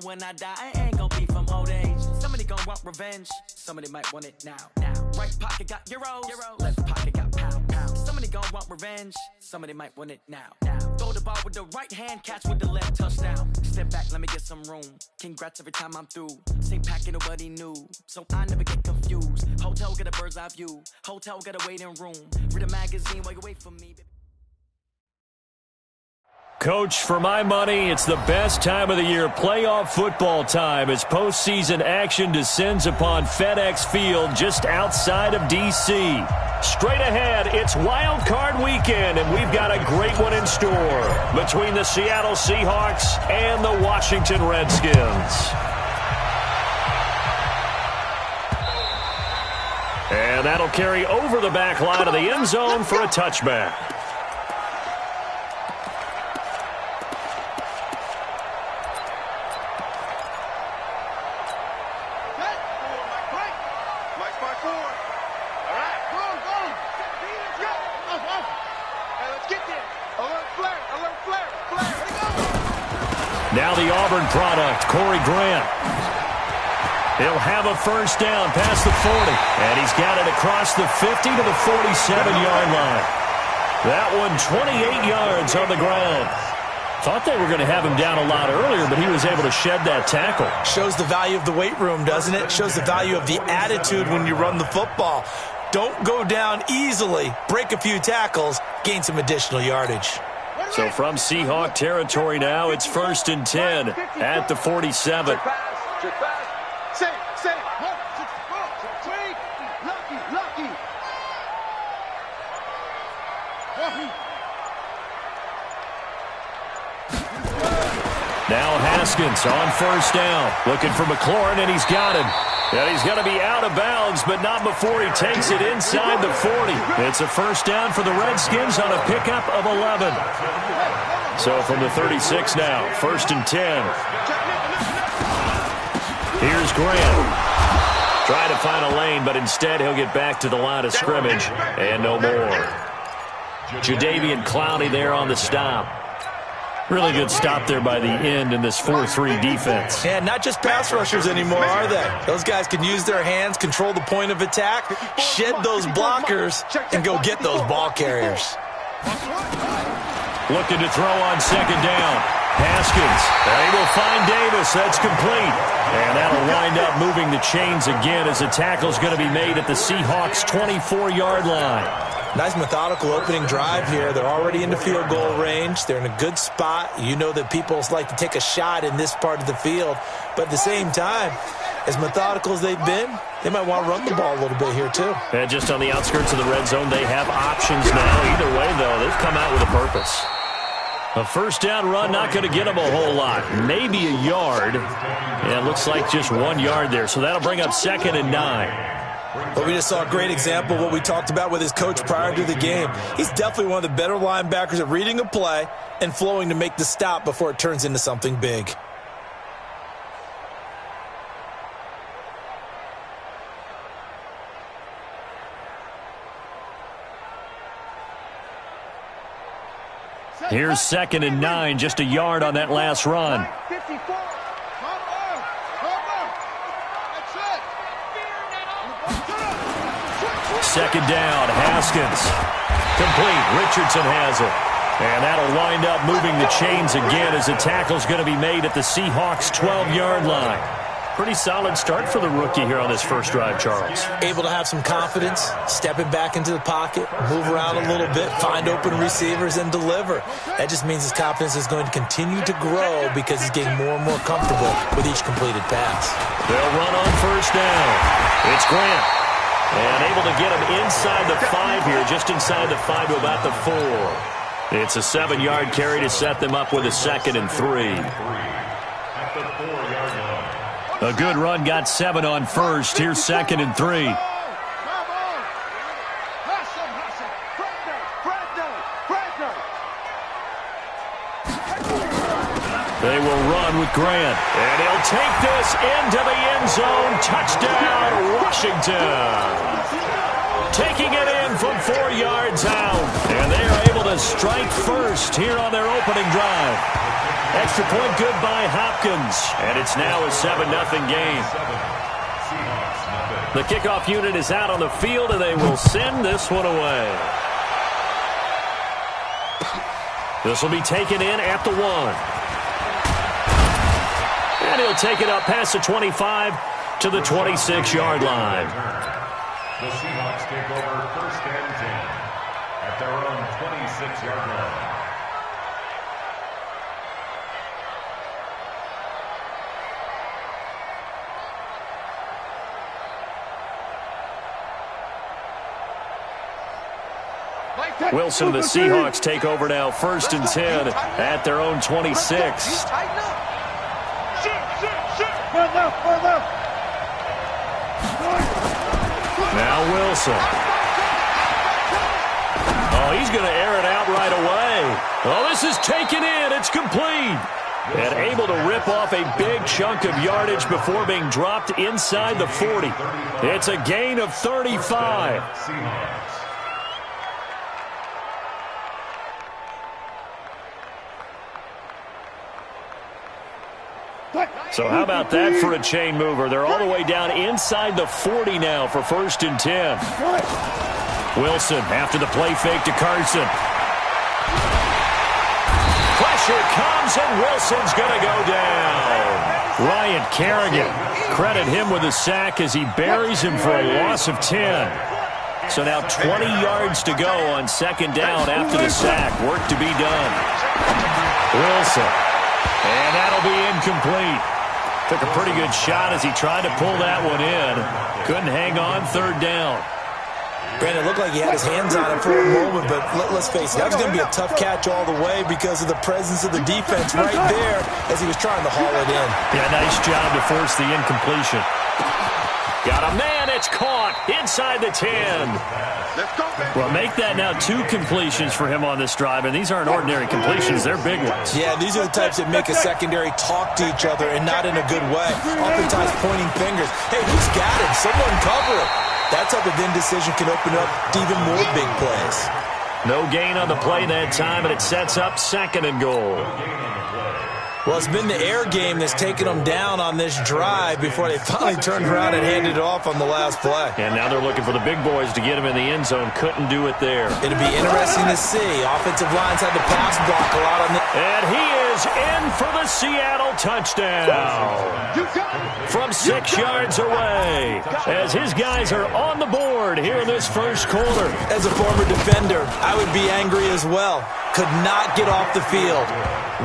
When I die, I ain't gonna be from old age. Somebody gonna want revenge. Somebody might want it now. Right pocket got euros. Left pocket got pound. Somebody gonna want revenge. Somebody might want it now. Throw the ball with the right hand, catch with the left, touchdown. Step back, let me get some room. Congrats every time I'm through. Same packet, nobody knew, so I never get confused. Hotel get a bird's eye view. Hotel get a waiting room. Read a magazine while you wait for me. Coach, for my money, it's the best time of the year, playoff football time, as postseason action descends upon FedEx Field just outside of D.C. Straight ahead, it's Wild Card Weekend, and we've got a great one in store between the Seattle Seahawks and the Washington Redskins. And that'll carry over the back line of the end zone for a touchback. Now the Auburn product, Corey Grant. He'll have a first down past the 40. And he's got it across the 50 to the 47-yard line. That one 28 yards on the ground. Thought they were going to have him down a lot earlier, but he was able to shed that tackle. Shows the value of the weight room, doesn't it? Shows the value of the attitude when you run the football. Don't go down easily. Break a few tackles. Gain some additional yardage. So from Seahawk territory now, it's 1st and 10 at the 47. Now Haskins on first down, looking for McLaurin, and he's got him. And he's going to be out of bounds, but not before he takes it inside the 40. It's a first down for the Redskins on a pickup of 11. So from the 36 now, 1st and 10. Here's Graham. Trying to find a lane, but instead he'll get back to the line of scrimmage, and no more. Jadeveon Clowney there on the stop. Really good stop there by the end in this 4-3 defense. Yeah, not just pass rushers anymore, are they? Those guys can use their hands, control the point of attack, shed those blockers, and go get those ball carriers. Looking to throw on second down. Haskins, they will find Davis. That's complete. And that'll wind up moving the chains again as the tackle's going to be made at the Seahawks' 24-yard line. Nice methodical opening drive here. They're already into field goal range. They're in a good spot. You know that people like to take a shot in this part of the field. But at the same time, as methodical as they've been, they might want to run the ball a little bit here too. And just on the outskirts of the red zone, they have options now. Either way, though, they've come out with a purpose. A first down run, not going to get them a whole lot. Maybe a yard. And it looks like just 1 yard there. So that'll bring up 2nd and 9. But we just saw a great example of what we talked about with his coach prior to the game. He's definitely one of the better linebackers at reading a play and flowing to make the stop before it turns into something big. Here's 2nd and 9, just a yard on that last run. Second down, Haskins. Complete. Richardson has it. And that'll wind up moving the chains again as the tackle's going to be made at the Seahawks' 12-yard line. Pretty solid start for the rookie here on this first drive, Charles. Able to have some confidence, stepping back into the pocket, move around a little bit, find open receivers, and deliver. That just means his confidence is going to continue to grow because he's getting more and more comfortable with each completed pass. They'll run on first down. It's Grant. And able to get him inside the 5 here, just inside the 5 to about the 4. It's a 7-yard carry to set them up with a 2nd and 3. A good run, got 7 on first. Here's 2nd and 3. They will run with Grant. And he'll take this into the end zone. Touchdown, Washington. Taking it in from 4 yards out. And they are able to strike first here on their opening drive. Extra point good by Hopkins. And it's now a 7-0 game. The kickoff unit is out on the field, and they will send this one away. This will be taken in at the 1. And he'll take it up past the 25 to the 26-yard line. The Seahawks take over 1st and 10 at their own 26-yard line. Wilson, the Seahawks take over now 1st and 10 at their own 26. Now Wilson. Oh, he's going to air it out right away. Oh, this is taken in. It's complete. And able to rip off a big chunk of yardage before being dropped inside the 40. It's a gain of 35. So how about that for a chain mover? They're all the way down inside the 40 now for 1st and 10. Wilson after the play fake to Carson. Pressure comes and Wilson's going to go down. Ryan Kerrigan, credit him with a sack as he buries him for a loss of 10. So now 20 yards to go on 2nd down after the sack. Work to be done. Wilson. And that'll be incomplete. Took a pretty good shot as he tried to pull that one in. Couldn't hang on 3rd down. Brandon, it looked like he had his hands on it for a moment, but let's face it, that was going to be a tough catch all the way because of the presence of the defense right there as he was trying to haul it in. Yeah, nice job to force the incompletion. Got a man, it's caught inside the 10. Well, make that now 2 completions for him on this drive, and these aren't ordinary completions. They're big ones. Yeah, these are the types that make a secondary talk to each other and not in a good way. Oftentimes pointing fingers. Hey, who's got him? Someone cover it. That type of indecision can open up to even more big plays. No gain on the play that time, and it sets up 2nd and goal. Well, it's been the air game that's taken them down on this drive before they finally turned around and handed it off on the last play. And now they're looking for the big boys to get him in the end zone. Couldn't do it there. It'll be interesting to see. Offensive lines had to pass block a lot on the... And he is in for the Seattle touchdown. From 6 yards away. As his guys are on the board here in this 1st quarter. As a former defender, I would be angry as well. Could not get off the field.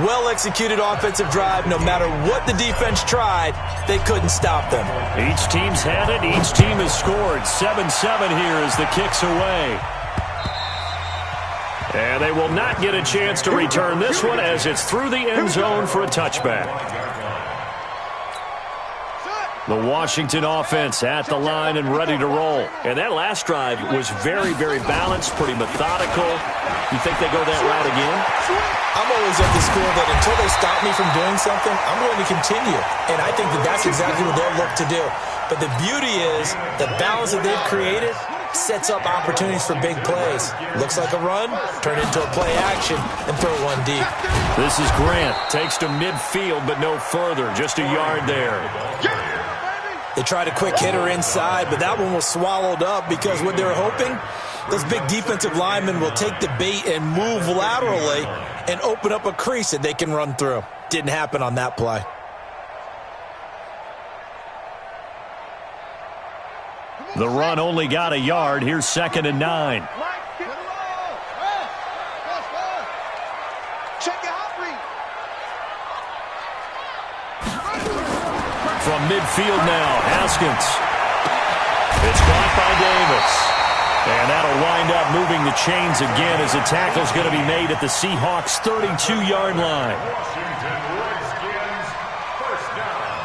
Well-executed offensive drive. No matter what the defense tried, they couldn't stop them. Each team's had it. Each team has scored. 7-7 here as the kick's away. And they will not get a chance to return this one as it's through the end zone for a touchback. The Washington offense at the line and ready to roll. And that last drive was very, very balanced, pretty methodical. You think they go that route again? I'm always of the school that until they stop me from doing something, I'm going to continue. And I think that that's exactly what they'll look to do. But the beauty is the balance that they've created sets up opportunities for big plays. Looks like a run, turn into a play action, and throw one deep. This is Grant. Takes to midfield, but no further. Just a yard there. They tried a quick hitter inside, but that one was swallowed up because what they're hoping, those big defensive linemen will take the bait and move laterally and open up a crease that they can run through. Didn't happen on that play. The run only got a yard. Here's 2nd and 9. From midfield now, Haskins. It's caught by Davis. And that'll wind up moving the chains again as the tackle's going to be made at the Seahawks' 32-yard line. Washington Redskins, 1st down.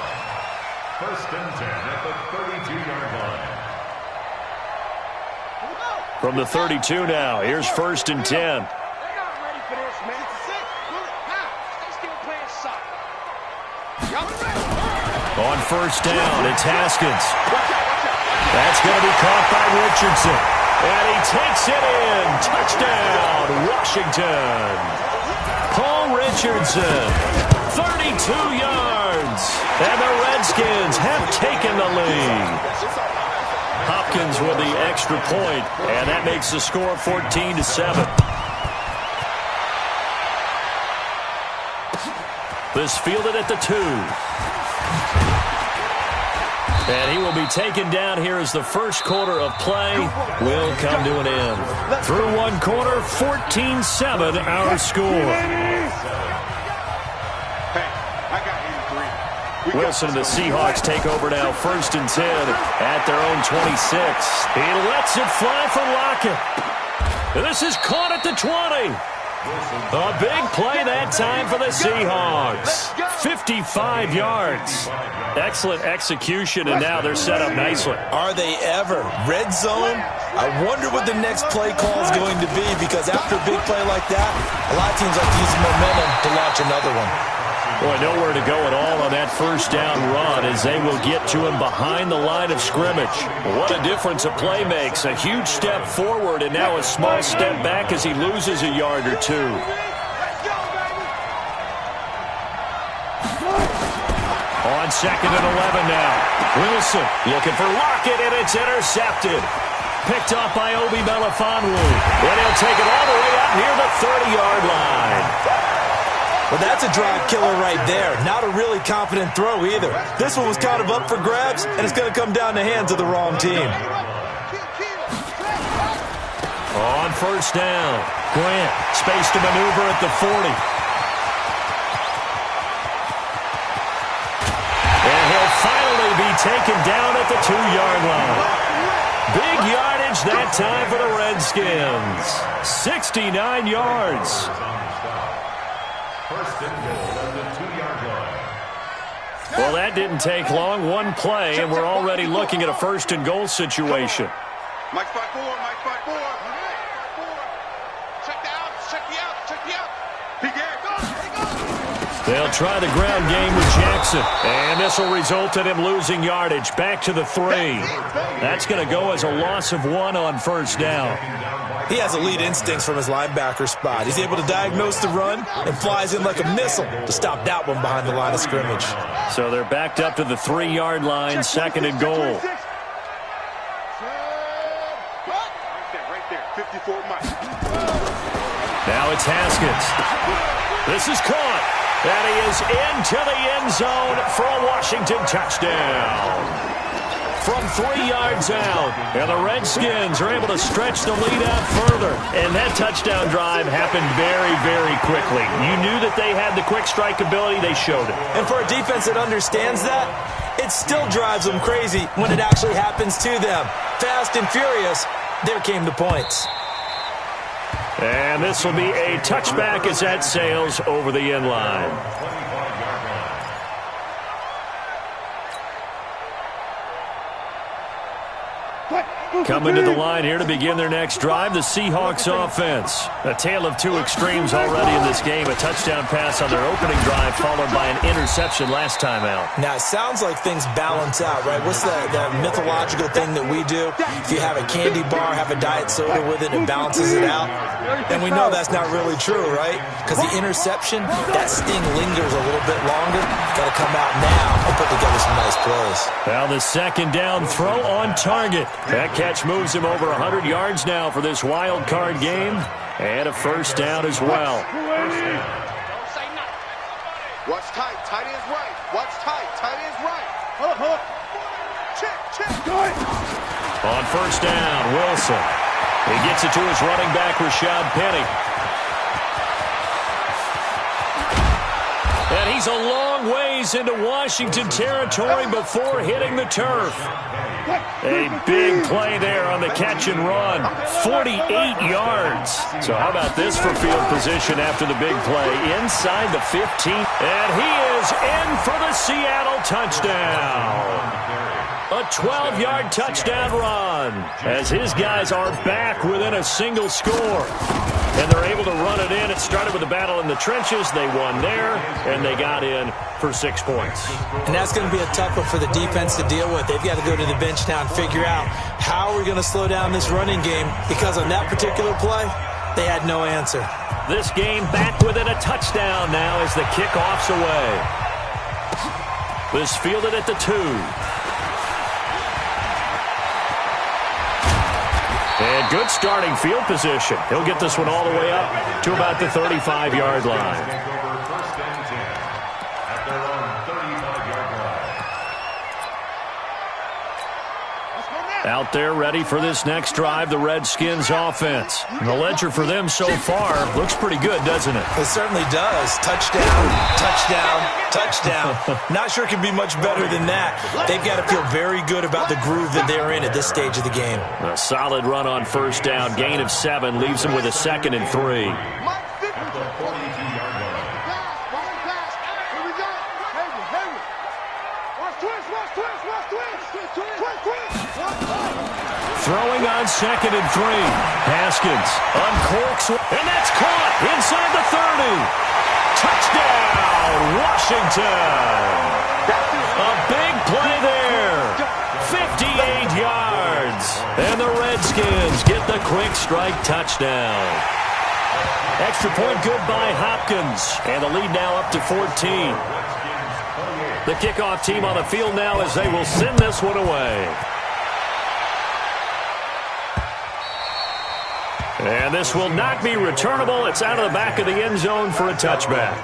1st and 10 at the 32-yard line. From the 32 now, here's 1st and 10. On 1st down, it's Haskins. That's going to be caught by Richardson. And he takes it in. Touchdown, Washington. Home Richardson, 32 yards. And the Redskins have taken the lead. Hopkins with the extra point, and that makes the score 14-7. This fielded at the 2. And he will be taken down here as the first quarter of play will come to an end. Through one quarter, 14-7 our score. Wilson and the Seahawks take over now, 1st and 10 at their own 26. He lets it fly for Lockett. And this is caught at the 20. A big play that time for the Seahawks. 55 yards. Excellent execution, and now they're set up nicely. Are they ever? Red zone? I wonder what the next play call is going to be, because after a big play like that, a lot of teams like to use the momentum to launch another one. Boy, nowhere to go at all on that first down run as they will get to him behind the line of scrimmage. What a difference a play makes. A huge step forward and now a small step back as he loses a yard or two. On 2nd and 11 now. Wilson looking for Lockett, and it's intercepted. Picked off by Obi Melifonwu. And he'll take it all the way out near the 30-yard line. Well, that's a drive killer right there. Not a really confident throw either. This one was kind of up for grabs, and it's going to come down the hands of the wrong team. On 1st down, Grant, space to maneuver at the 40. And he'll finally be taken down at the 2-yard line. Big yardage that time for the Redskins. 69 yards. 1st and goal at the 2-yard line. Well, that didn't take long. One play, and we're already looking at a 1st and goal situation. Mike 5-4, Mike 5-4. Check the out, check the out, check the out. He goes. They'll try the ground game with Jackson. And this will result in him losing yardage. Back to the 3. That's going to go as a loss of 1 on 1st down. He has elite instincts from his linebacker spot. He's able to diagnose the run and flies in like a missile to stop that one behind the line of scrimmage. So they're backed up to the 3-yard line, 2nd and goal. Right there, 54 Mike. Now it's Haskins. This is caught. And he is into the end zone for a Washington touchdown. From 3 yards out, and the Redskins are able to stretch the lead out further. And that touchdown drive happened very, very quickly. You knew that they had the quick strike ability. They showed it. And for a defense that understands that, it still drives them crazy when it actually happens to them. Fast and furious, there came the points. And this will be a touchback as that sails over the end line. Coming to the line here to begin their next drive, the Seahawks offense. A tale of 2 extremes already in this game. A touchdown pass on their opening drive followed by an interception last time out. Now, it sounds like things balance out, right? What's that mythological thing that we do? If you have a candy bar, have a diet soda with it, it balances it out. And we know that's not really true, right? Because the interception, that sting lingers a little bit longer. Got to come out now and put together some nice plays. Now the 2nd down throw on target. That catch moves him over 100 yards now for this wild card game. And a 1st down as well. Watch tight, tight ends right. Watch tight, tight ends right. Check. On 1st down, Wilson. He gets it to his running back, Rashad Penny. And he's a long ways into Washington territory before hitting the turf. A big play there on the catch and run. 48 yards. So how about this for field position after the big play? Inside the 15. And he is in for the Seattle touchdown. A 12-yard touchdown run as his guys are back within a single score. And they're able to run it in. It started with a battle in the trenches. They won there, and they got in for 6 points. And that's going to be a tough one for the defense to deal with. They've got to go to the bench now and figure out how we're going to slow down this running game, because on that particular play, they had no answer. This game back within a touchdown now as the kickoff's away. This fielded at the 2. And good starting field position. He'll get this one all the way up to about the 35-yard line. Out there ready for this next drive, the Redskins offense. And the ledger for them so far looks pretty good, doesn't it? It certainly does. Touchdown, touchdown, touchdown. Not sure it can be much better than that. They've got to feel very good about the groove that they're in at this stage of the game. A solid run on first down. Gain of 7 leaves them with a 2nd and 3. Throwing on 2nd and 3. Haskins uncorks, and that's caught inside the 30. Touchdown, Washington. A big play there. 58 yards. And the Redskins get the quick strike touchdown. Extra point good by Hopkins. And the lead now up to 14. The kickoff team on the field now as they will send this one away. And this will not be returnable. It's out of the back of the end zone for a touchback.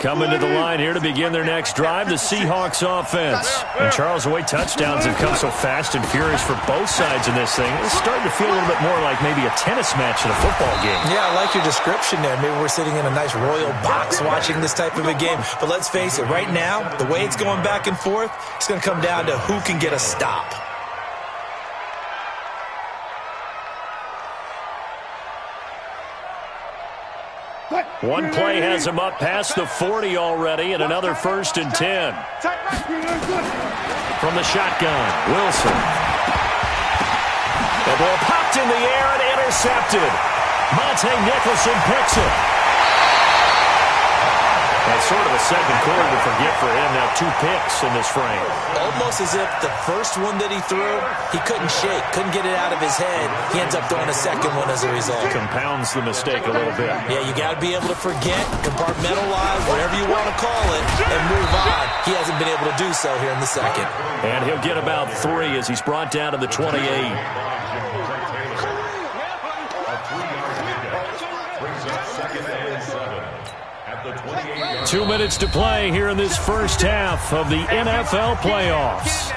Coming to the line here to begin their next drive, the Seahawks offense. And Charles, the way touchdowns have come so fast and furious for both sides in this thing, it's starting to feel a little bit more like maybe a tennis match in a football game. Yeah, I like your description there. Maybe we're sitting in a nice royal box watching this type of a game. But let's face it, right now, the way it's going back and forth, it's going to come down to who can get a stop. One play has him up past the 40 already, and another 1st and 10. From the shotgun, Wilson. The ball popped in the air and intercepted. Monte Nicholson picks it. That's sort of a second quarter to forget for him. Now 2 picks in this frame. Almost as if the first one that he threw, he couldn't shake, couldn't get it out of his head. He ends up throwing a second one as a result. Compounds the mistake a little bit. Yeah, you got to be able to forget, compartmentalize, whatever you want to call it, and move on. He hasn't been able to do so here in the second. And he'll get about 3 as he's brought down to the 28. 2 minutes to play here in this first half of the NFL playoffs.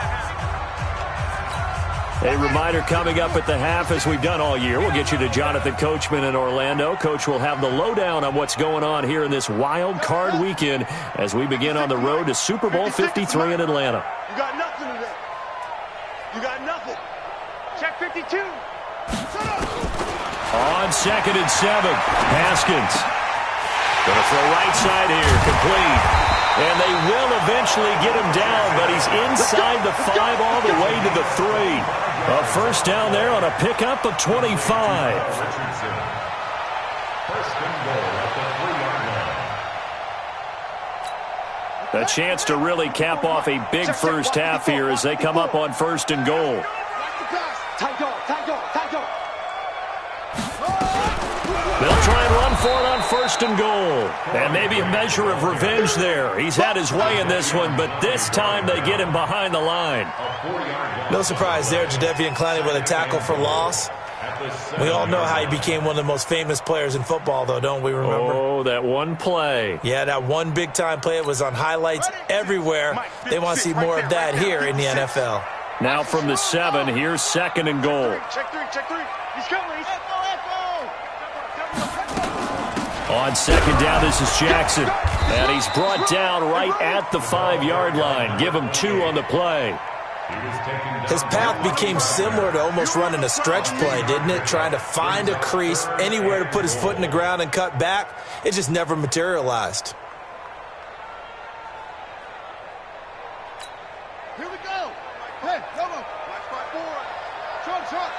A reminder coming up at the half, as we've done all year. We'll get you to Jonathan Coachman in Orlando. Coach will have the lowdown on what's going on here in this wild card weekend as we begin on the road to Super Bowl 53 in Atlanta. You got nothing today. You got nothing. Check 52. On 2nd and 7, Haskins. Going to throw right side here, complete. And they will eventually get him down, but he's inside the 5 all the way to the 3. A first down there on a pickup of 25. A chance to really cap off a big first half here as they come up on 1st and goal. They'll try and run for it on 1st and goal. And maybe a measure of revenge there. He's had his way in this one, but this time they get him behind the line. No surprise there, Jadeveon Clowney with a tackle for loss. We all know how he became one of the most famous players in football, though, don't we remember? Oh, that one play. Yeah, that one big-time play. It was on highlights everywhere. They want to see more of that here in the NFL. Now from the 7, here's 2nd and goal. Check 3, check 3. He's coming. On 2nd down, this is Jackson. And he's brought down right at the 5-yard line. Give him 2 on the play. His path became similar to almost running a stretch play, didn't it? Trying to find a crease, anywhere to put his foot in the ground and cut back. It just never materialized. Here we go. Hey, come on. Watch my board. Short.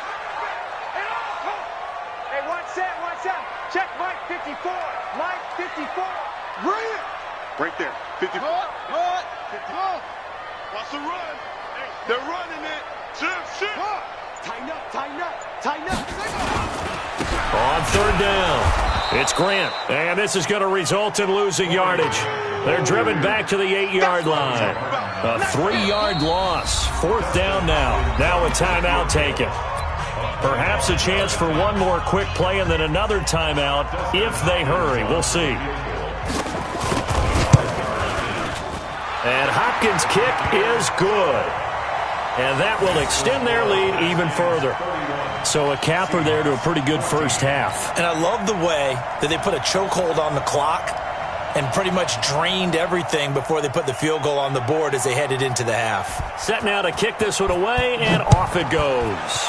Hey, watch set, watch out. Check Mike 54. Mike 54. Bring it. Right there. 54. Good. 54. Watch the run. They're running it. Shift. Tighten up, tighten up, tighten up. On third down, it's Grant. And this is going to result in losing yardage. They're driven back to the 8-yard line. A 3-yard loss. Fourth down now. Now a timeout taken. Perhaps a chance for one more quick play and then another timeout if they hurry. We'll see. And Hopkins' kick is good. And that will extend their lead even further. So a capper there to a pretty good first half. And I love the way that they put a chokehold on the clock and pretty much drained everything before they put the field goal on the board as they headed into the half. Set now to kick this one away, and off it goes.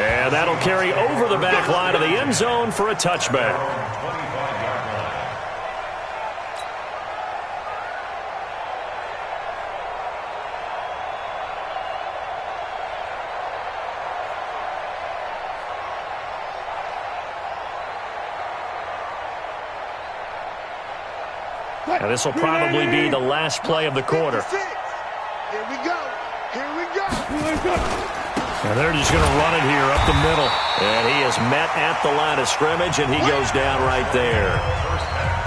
And that'll carry over the back line of the end zone for a touchback. Now this will probably be the last play of the quarter. Here we go. Here we go. And they're just going to run it here up the middle. And he is met at the line of scrimmage, and he goes down right there.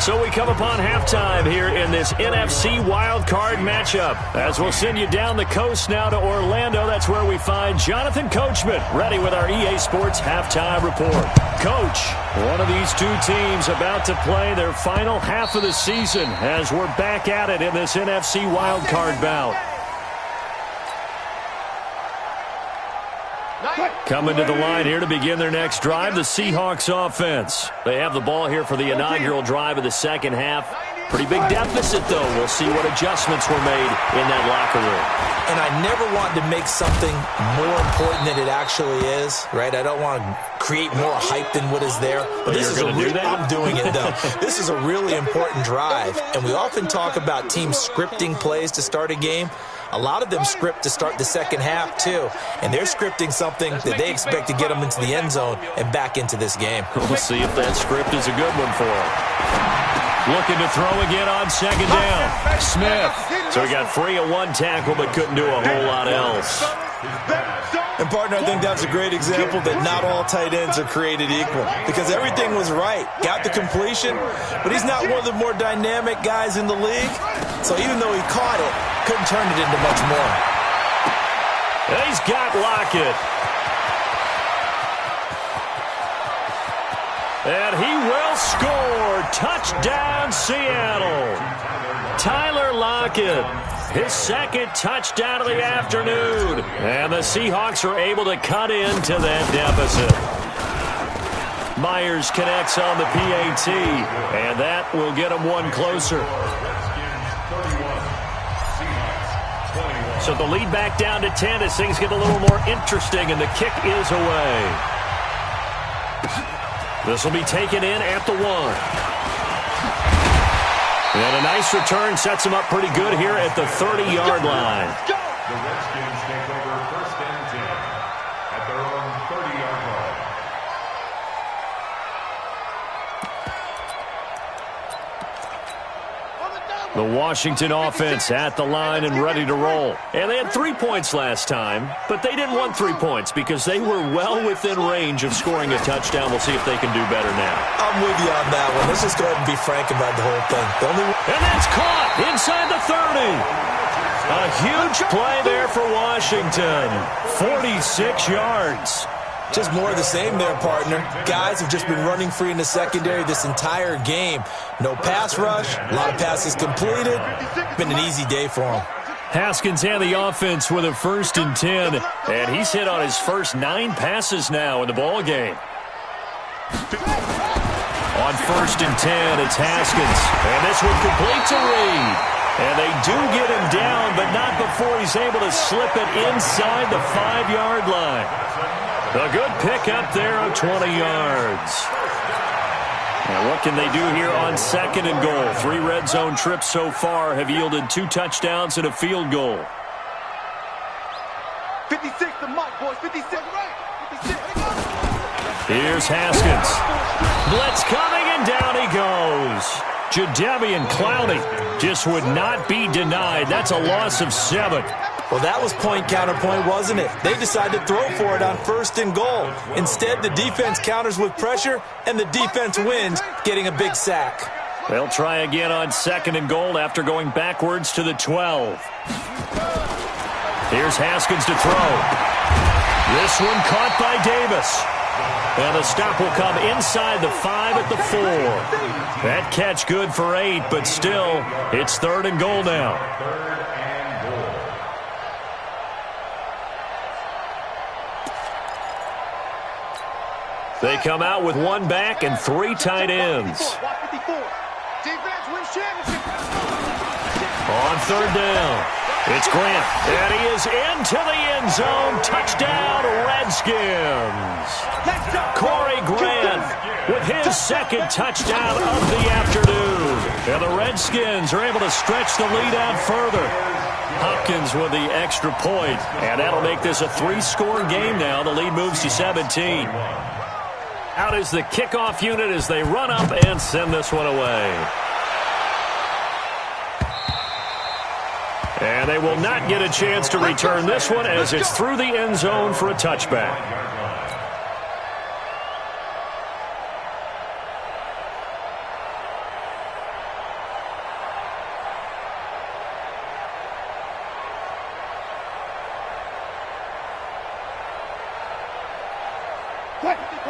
So we come upon halftime here in this NFC wildcard matchup. As we'll send you down the coast now to Orlando. That's where we find Jonathan Coachman ready with our EA Sports halftime report. Coach, one of these two teams about to play their final half of the season as we're back at it in this NFC wildcard bout. Coming to the line here to begin their next drive, the Seahawks offense. They have the ball here for the inaugural drive of the second half. Pretty big deficit, though. We'll see what adjustments were made in that locker room. And I never want to make something more important than it actually is, right? I don't want to create more hype than what is there. But this is I'm doing it, though. This is a really important drive. And we often talk about teams scripting plays to start a game. A lot of them script to start the second half, too. And they're scripting something that they expect to get them into the end zone and back into this game. We'll see if that script is a good one for them. Looking to throw again on second down. Smith. So he got free of one tackle but couldn't do a whole lot else. And, partner, I think that's a great example that not all tight ends are created equal because everything was right. Got the completion, but he's not one of the more dynamic guys in the league. So even though he caught it, couldn't turn it into much more. He's got Lockett. And he will score. Touchdown, Seattle. Tyler Lockett, his second touchdown of the afternoon. And the Seahawks are able to cut into that deficit. Myers connects on the PAT, and that will get him one closer. So the lead back down to 10 as things get a little more interesting, and the kick is away. This will be taken in at the 1. And a nice return sets him up pretty good here at the 30-yard line. The Redskins take over first and 10 at their own 30-yard line. The Washington offense at the line and ready to roll. And they had 3 points last time, but they didn't want 3 points because they were well within range of scoring a touchdown. We'll see if they can do better now. I'm with you on that one. Let's just go ahead and be frank about the whole thing. And that's caught inside the 30. A huge play there for Washington. 46 yards. Just more of the same there, partner. Guys have just been running free in the secondary this entire game. No pass rush, a lot of passes completed. Been an easy day for them. Haskins and the offense with a first and 10. And he's hit on his first 9 passes now in the ball game. On first and 10, it's Haskins. And this one complete to Reed. And they do get him down, but not before he's able to slip it inside the 5-yard line. A good pickup there of 20 yards. Now what can they do here on second and goal? 3 red zone trips so far have yielded 2 touchdowns and a field goal. 56 to Mike, boys. 56. 56. Here's Haskins. Blitz coming, and down he goes. Jadeveon Clowney just would not be denied. That's a loss of 7. Well, that was point counterpoint, wasn't it? They decided to throw for it on 1st and goal. Instead, the defense counters with pressure, and the defense wins, getting a big sack. They'll try again on 2nd and goal after going backwards to the 12. Here's Haskins to throw. This one caught by Davis. And the stop will come inside the 5 at the 4. That catch good for 8, but still, it's 3rd and goal now. They come out with 1 back and 3 tight ends. On 3rd down, it's Grant, and he is into the end zone. Touchdown, Redskins. Corey Grant with his 2nd touchdown of the afternoon. And the Redskins are able to stretch the lead out further. Hopkins with the extra point, and that'll make this a 3-score game now. The lead moves to 17. Out is the kickoff unit as they run up and send this one away. And they will not get a chance to return this one as it's through the end zone for a touchback.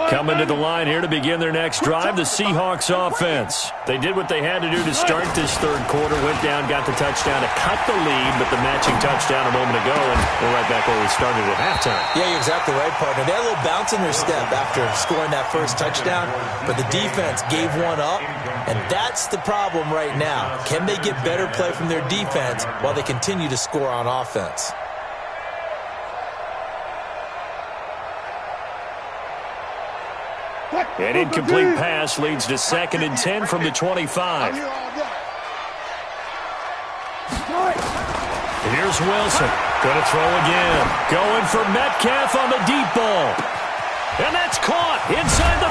Coming to the line here to begin their next drive, the Seahawks offense. They did what they had to do to start this 3rd quarter, went down, got the touchdown to cut the lead, but the matching touchdown a moment ago, and we're right back where we started at halftime. Yeah, you're exactly right, partner. They had a little bounce in their step after scoring that first touchdown, but the defense gave one up, and that's the problem right now. Can they get better play from their defense while they continue to score on offense? An incomplete pass leads to 2nd and 10 from the 25. Here's Wilson. Going to throw again. Going for Metcalf on the deep ball. And that's caught inside the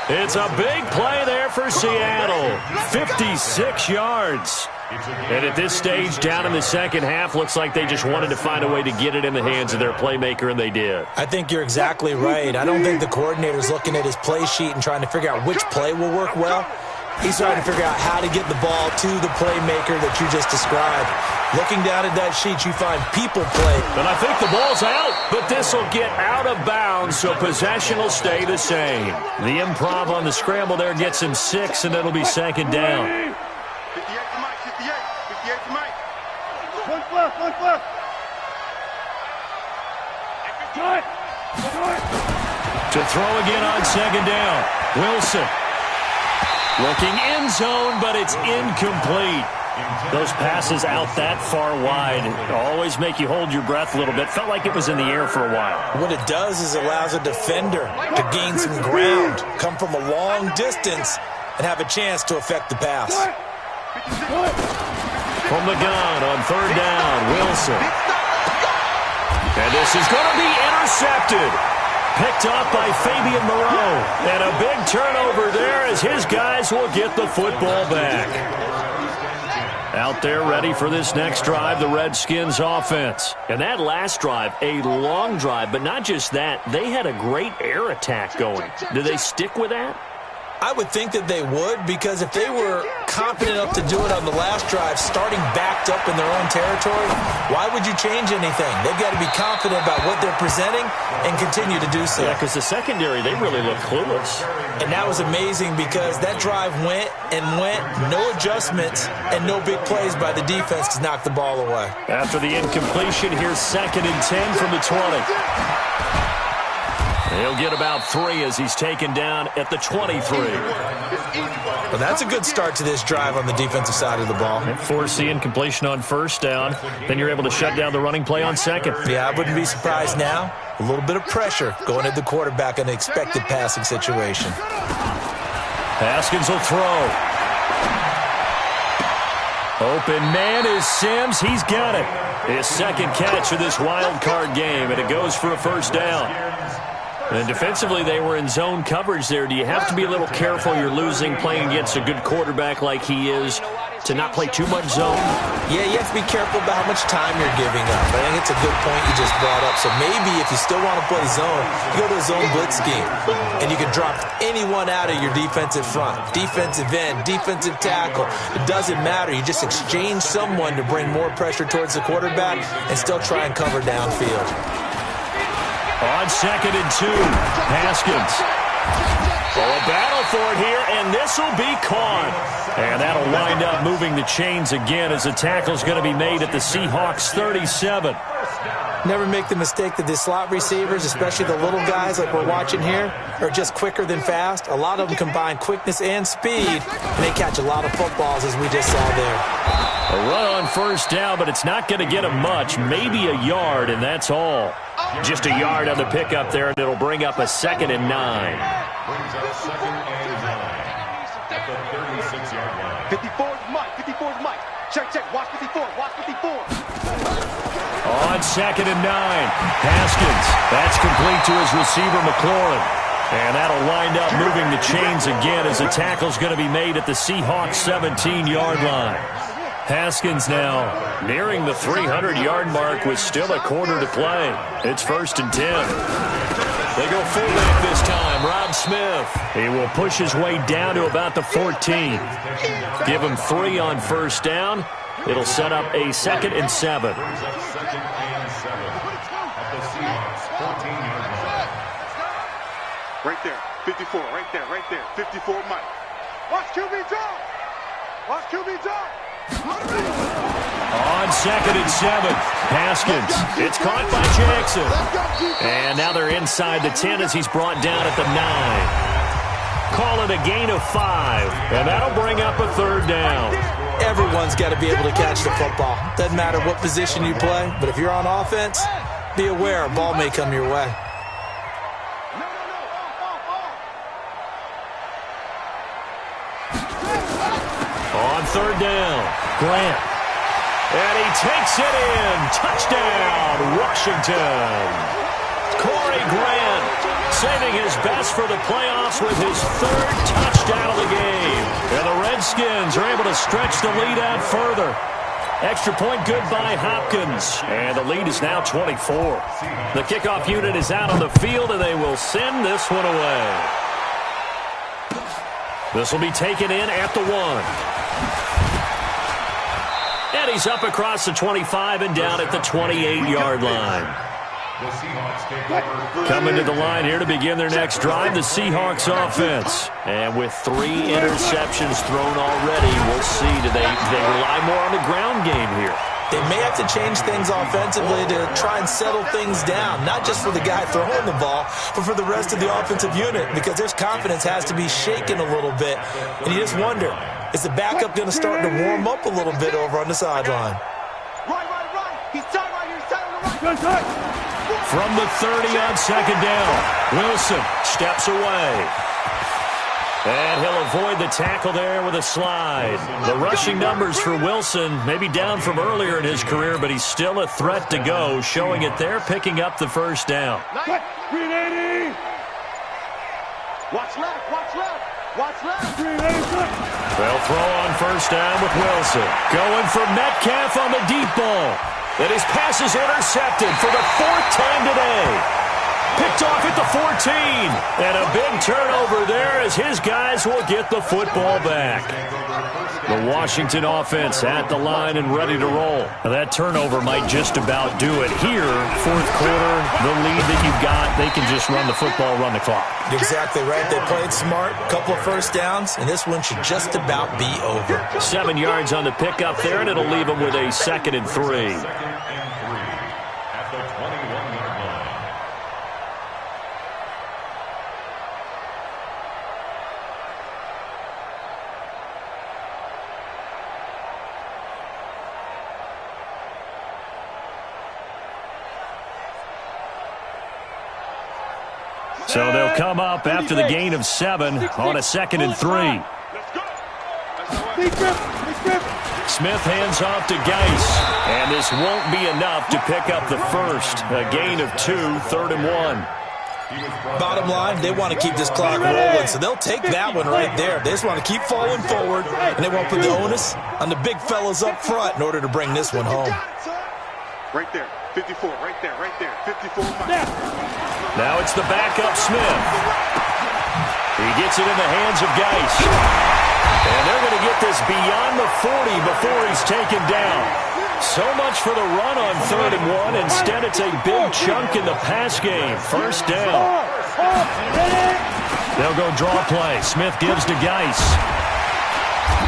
30. It's a big play there for Seattle. 56 yards. And at this stage, down in the 2nd half, looks like they just wanted to find a way to get it in the hands of their playmaker, and they did. I think you're exactly right. I don't think the coordinator's looking at his play sheet and trying to figure out which play will work well. He's trying to figure out how to get the ball to the playmaker that you just described. Looking down at that sheet, you find people play. And I think the ball's out, but this will get out of bounds, so possession will stay the same. The improv on the scramble there gets him 6, and it'll be 2nd down. 58 to Mike, 58. 58 to Mike. One left. To throw again on 2nd down. Wilson. Looking end zone, but it's incomplete. Those passes out that far wide always make you hold your breath a little bit. Felt like it was in the air for a while. What it does is allows a defender to gain some ground, come from a long distance, and have a chance to affect the pass. From the gun on 3rd down, Wilson. And this is going to be intercepted. Picked off by Fabian Moreau. And a big turnover there as his guys will get the football back. Out there ready for this next drive, the Redskins offense. And that last drive, a long drive, but not just that. They had a great air attack going. Do they stick with that? I would think that they would, because if they were confident enough to do it on the last drive, starting backed up in their own territory, why would you change anything? They've got to be confident about what they're presenting and continue to do so. Yeah, because the secondary, they really look clueless. And that was amazing because that drive went, no adjustments, and no big plays by the defense to knock the ball away. After the incompletion, here's 2nd and 10 from the 20. He'll get about 3 as he's taken down at the 23. Well, that's a good start to this drive on the defensive side of the ball. Force the incompletion on 1st down. Then you're able to shut down the running play on 2nd. Yeah, I wouldn't be surprised now. A little bit of pressure going at the quarterback in an expected passing situation. Haskins will throw. Open man is Sims. He's got it. His second catch of this wild card game, and it goes for a first down. And defensively, they were in zone coverage there. Do you have to be a little careful? You're losing playing against a good quarterback like he is to not play too much zone? Yeah, you have to be careful about how much time you're giving up. I think it's a good point you just brought up. So maybe if you still want to play zone, you go to a zone blitz scheme, and you can drop anyone out of your defensive front, defensive end, defensive tackle. It doesn't matter. You just exchange someone to bring more pressure towards the quarterback and still try and cover downfield. On 2nd and 2, Haskins. A battle for it here, and this will be caught. And that'll wind up moving the chains again as the tackle's going to be made at the Seahawks 37. Never make the mistake that the slot receivers, especially the little guys like we're watching here, are just quicker than fast. A lot of them combine quickness and speed, and they catch a lot of footballs, as we just saw there. A run on first down, but it's not going to get him much, maybe a yard, and that's all. Just a yard on the pickup there, and it'll bring up a 2nd and 9. Brings up 2nd and 9 at the 36-yard line. 54's Mike. 54's Mike. Check, check. Watch 54. Watch 54. On 2nd and 9, Haskins. That's complete to his receiver, McLaurin. And that'll wind up moving the chains again as the tackle's going to be made at the Seahawks 17-yard line. Haskins now nearing the 300-yard mark with still a quarter to play. It's 1st and 10. They go fullback this time, Rob Smith. He will push his way down to about the 14. Give him 3 on first down. It'll set up a 2nd and 7. Brings up 2nd and 7 at the Seahawks 14-yard line. Right there. 54. Right there. Right there. 54 Mike. Watch QB draw. Watch QB draw. On 2nd and 7, Haskins. It's caught by Jackson. And now they're inside the 10 as he's brought down at the 9. Call it a gain of 5, and that'll bring up a 3rd down. Everyone's got to be able to catch the football. Doesn't matter what position you play, but if you're on offense, be aware a ball may come your way. On 3rd down, Grant. And he takes it in. Touchdown, Washington. Corey Grant saving his best for the playoffs with his 3rd touchdown of the game. And the Redskins are able to stretch the lead out further. Extra point good by Hopkins. And the lead is now 24. The kickoff unit is out on the field, and they will send this one away. This will be taken in at the 1. And he's up across the 25 and down at the 28-yard line. The Seahawks take over. Coming to the line here to begin their next drive, the Seahawks offense. And with 3 interceptions thrown already, we'll see. Do they rely more on the ground game here? They may have to change things offensively to try and settle things down, not just for the guy throwing the ball, but for the rest of the offensive unit, because their confidence has to be shaken a little bit. And you just wonder, is the backup going to start to warm up a little bit over on the sideline? Right. He's tight right here. He's tight on the right. From the 30 on 2nd down, Wilson steps away. And he'll avoid the tackle there with a slide. The rushing numbers for Wilson maybe down from earlier in his career, but he's still a threat to go, showing it there, picking up the 1st down. 380. Watch left. Watch left. 380. They'll throw on first down with Wilson. Going for Metcalf on the deep ball. And his pass is intercepted for the 4th time today. Picked off at the 14. And a big turnover there as his guys will get the football back. The Washington offense at the line and ready to roll. Now that turnover might just about do it here. 4th quarter, the lead that you've got, they can just run the football, run the clock. Exactly right. They played smart, couple of first downs, and this one should just about be over. 7 yards on the pickup there, and it'll leave them with a 2nd and 3. 2nd and 3 at the 21-yard line. So they'll come up after the gain of 7 on a 2nd and 3. Let's go. Smith hands off to Geis, and this won't be enough to pick up the first. A gain of 2, 3rd and 1. Bottom line, they want to keep this clock rolling, so they'll take that one right there. They just want to keep falling forward, and they want to put the onus on the big fellas up front in order to bring this one home. Right there, 54, right there, 54. Now it's the backup Smith. He gets it in the hands of Geis. And they're going to get this beyond the 40 before he's taken down. So much for the run on 3rd and 1. Instead, it's a big chunk in the pass game. First down. They'll go draw play. Smith gives to Geis.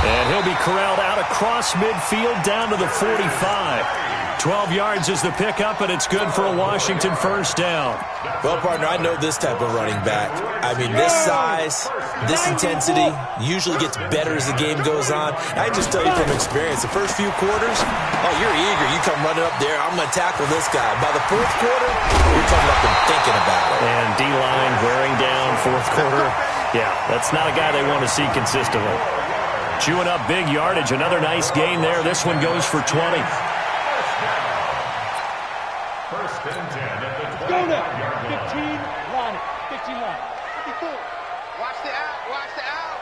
And he'll be corralled out across midfield down to the 45. 12 yards is the pickup, and it's good for a Washington first down. Well, partner, I know this type of running back. I mean, this size, this intensity usually gets better as the game goes on. I just tell you from experience, the first few quarters, oh, you're eager. You come running up there, I'm going to tackle this guy. By the 4th quarter, you're coming up and thinking about it. And D-line wearing down 4th quarter. Yeah, that's not a guy they want to see consistently. Chewing up big yardage. Another nice gain there. This one goes for 20. First and 10 at the 25-yard line. 15 line. 15 line. 54. Watch the out. Watch the out.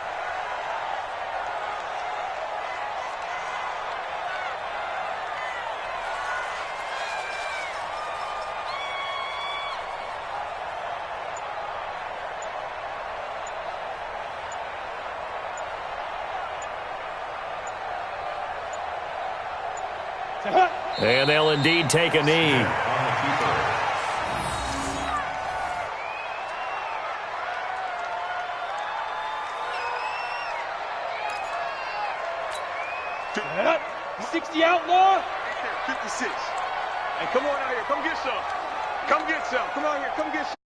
And they'll indeed take a knee. Yep. 60 outlaw. 56. Hey, come on out here. Come get some. Come get some. Come on here. Come get some.